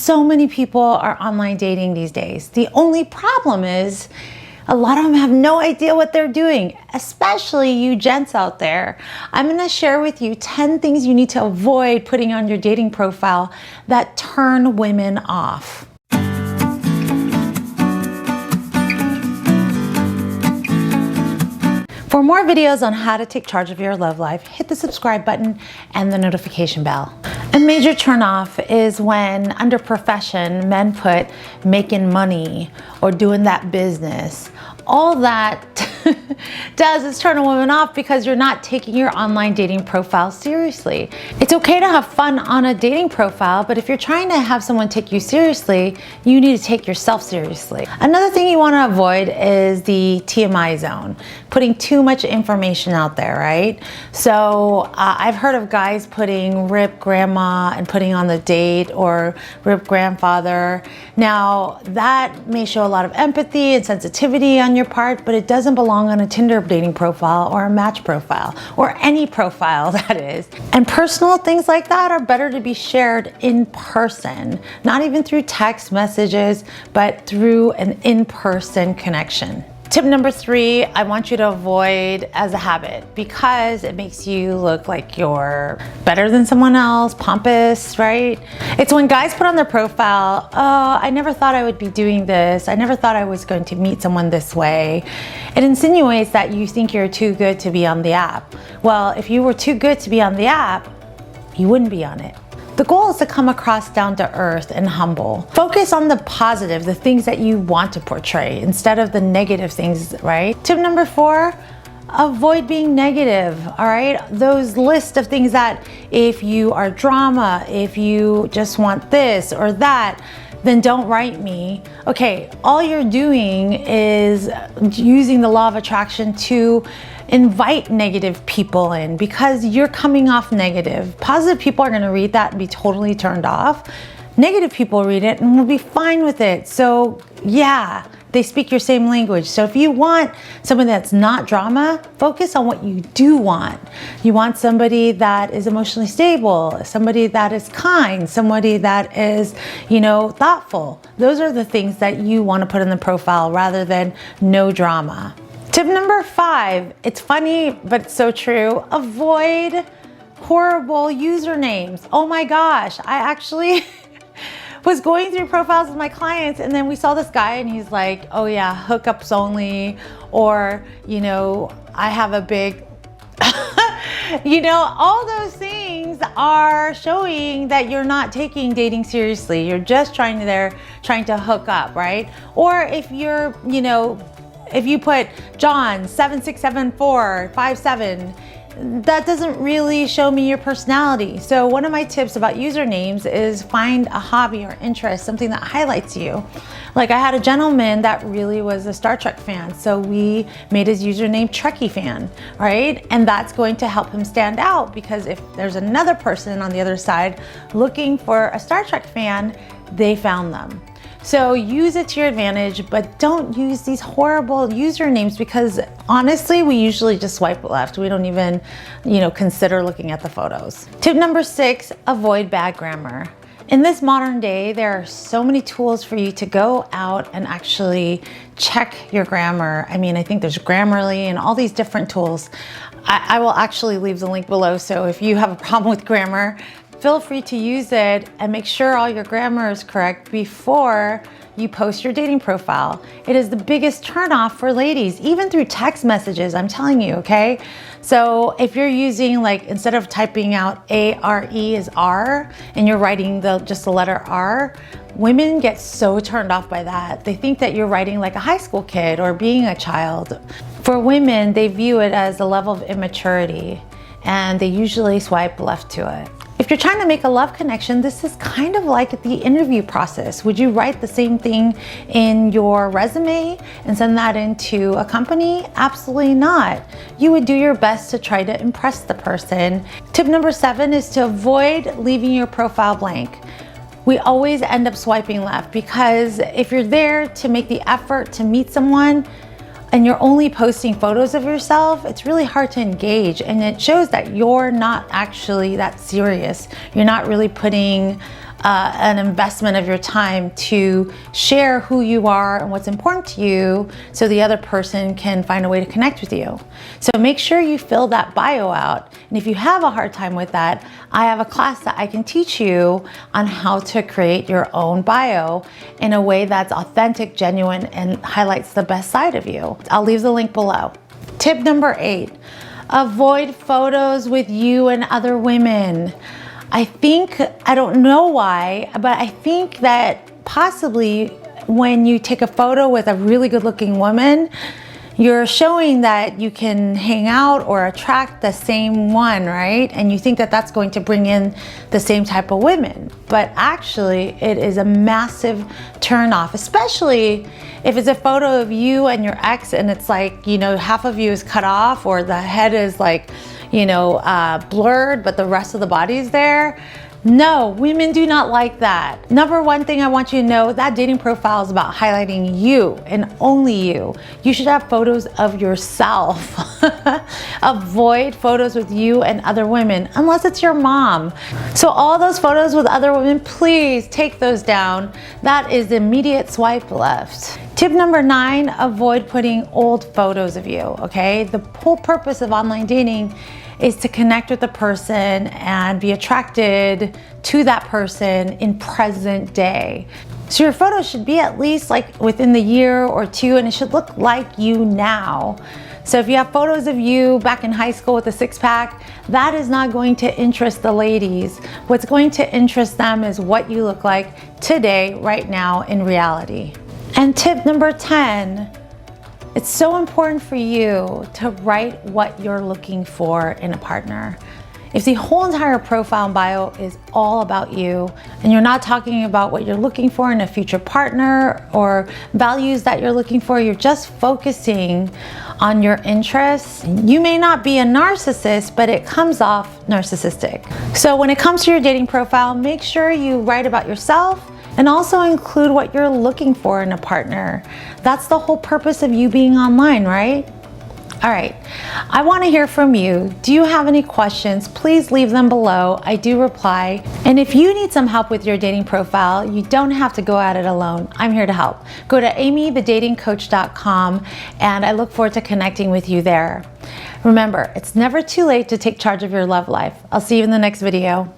So many people are online dating these days. The only problem is a lot of them have no idea what they're doing, especially you gents out there. I'm gonna share with you 10 things you need to avoid putting on your dating profile that turn women off. For more videos on how to take charge of your love life, hit the subscribe button and the notification bell. A major turnoff is when under profession, men put making money or doing that business. All that does is turn a woman off because you're not taking your online dating profile seriously. It's okay to have fun on a dating profile, but if you're trying to have someone take you seriously, you need to take yourself seriously. Another thing you want to avoid is the TMI zone, putting too much information out there, right? So I've heard of guys putting rip grandma and putting on the date, or rip grandfather. Now that may show a lot of empathy and sensitivity on your part, but it doesn't belong on a Tinder dating profile or a Match profile or any profile, that is. And personal things like that are better to be shared in person, not even through text messages, but through an in-person connection. Tip number 3, I want you to avoid as a habit because it makes you look like you're better than someone else, pompous, right? It's when guys put on their profile, oh, I never thought I would be doing this. I never thought I was going to meet someone this way. It insinuates that you think you're too good to be on the app. Well, if you were too good to be on the app, you wouldn't be on it. The goal is to come across down to earth and humble. Focus on the positive, the things that you want to portray instead of the negative things, right? Tip number 4, avoid being negative, all right? Those lists of things that if you are drama, if you just want this or that, then don't write me. Okay, all you're doing is using the law of attraction to invite negative people in because you're coming off negative. Positive people are gonna read that and be totally turned off. Negative people read it and will be fine with it. So yeah, they speak your same language. So if you want someone that's not drama, focus on what you do want. You want somebody that is emotionally stable, somebody that is kind, somebody that is, thoughtful. Those are the things that you want to put in the profile rather than no drama. Tip number 5, it's funny, but it's so true. Avoid horrible usernames. Oh my gosh, I actually was going through profiles with my clients and then we saw this guy and he's like, oh yeah, hookups only, or, I have a big, all those things are showing that you're not taking dating seriously. You're just trying to hook up, right? Or if you're, if you put John 767457, that doesn't really show me your personality. So one of my tips about usernames is find a hobby or interest, something that highlights you. Like I had a gentleman that really was a Star Trek fan, so we made his username Trekkie fan, right? And that's going to help him stand out because if there's another person on the other side looking for a Star Trek fan, they found them. So use it to your advantage, but don't use these horrible usernames because honestly, we usually just swipe left. We don't even, consider looking at the photos. Tip number 6, avoid bad grammar. In this modern day, there are so many tools for you to go out and actually check your grammar. I think there's Grammarly and all these different tools. I will actually leave the link below. So if you have a problem with grammar, feel free to use it and make sure all your grammar is correct before you post your dating profile. It is the biggest turnoff for ladies, even through text messages, I'm telling you, okay? So if you're using instead of typing out A-R-E is R and you're writing just the letter R, women get so turned off by that. They think that you're writing like a high school kid or being a child. For women, they view it as a level of immaturity and they usually swipe left to it. If you're trying to make a love connection, this is kind of like the interview process. Would you write the same thing in your resume and send that into a company? Absolutely not. You would do your best to try to impress the person. Tip number 7 is to avoid leaving your profile blank. We always end up swiping left because if you're there to make the effort to meet someone, and you're only posting photos of yourself, it's really hard to engage, and it shows that you're not actually that serious. You're not really putting an investment of your time to share who you are and what's important to you so the other person can find a way to connect with you. So make sure you fill that bio out. And if you have a hard time with that, I have a class that I can teach you on how to create your own bio in a way that's authentic, genuine, and highlights the best side of you. I'll leave the link below. Tip number 8, avoid photos with you and other women. I don't know why, but I think that possibly when you take a photo with a really good looking woman, you're showing that you can hang out or attract the same one, right? And you think that that's going to bring in the same type of women. But actually, it is a massive turn off, especially if it's a photo of you and your ex and it's like, you know, half of you is cut off or the head is like, you know, blurred, but the rest of the body is there. No, women do not like that. Number one thing I want you to know, that dating profile is about highlighting you and only you. You should have photos of yourself. Avoid photos with you and other women, unless it's your mom. So all those photos with other women, please take those down. That is the immediate swipe left. Tip number 9, avoid putting old photos of you, okay? The whole purpose of online dating is to connect with the person and be attracted to that person in present day. So your photos should be at least like within the year or two, and it should look like you now. So if you have photos of you back in high school with a six-pack, that is not going to interest the ladies. What's going to interest them is what you look like today, right now, in reality. And tip number 10, it's so important for you to write what you're looking for in a partner. If the whole entire profile and bio is all about you and you're not talking about what you're looking for in a future partner or values that you're looking for, you're just focusing on your interests, you may not be a narcissist, but it comes off narcissistic. So when it comes to your dating profile, make sure you write about yourself and also include what you're looking for in a partner. That's the whole purpose of you being online, right? All right, I wanna hear from you. Do you have any questions? Please leave them below. I do reply. And if you need some help with your dating profile, you don't have to go at it alone. I'm here to help. Go to amiethedatingcoach.com and I look forward to connecting with you there. Remember, it's never too late to take charge of your love life. I'll see you in the next video.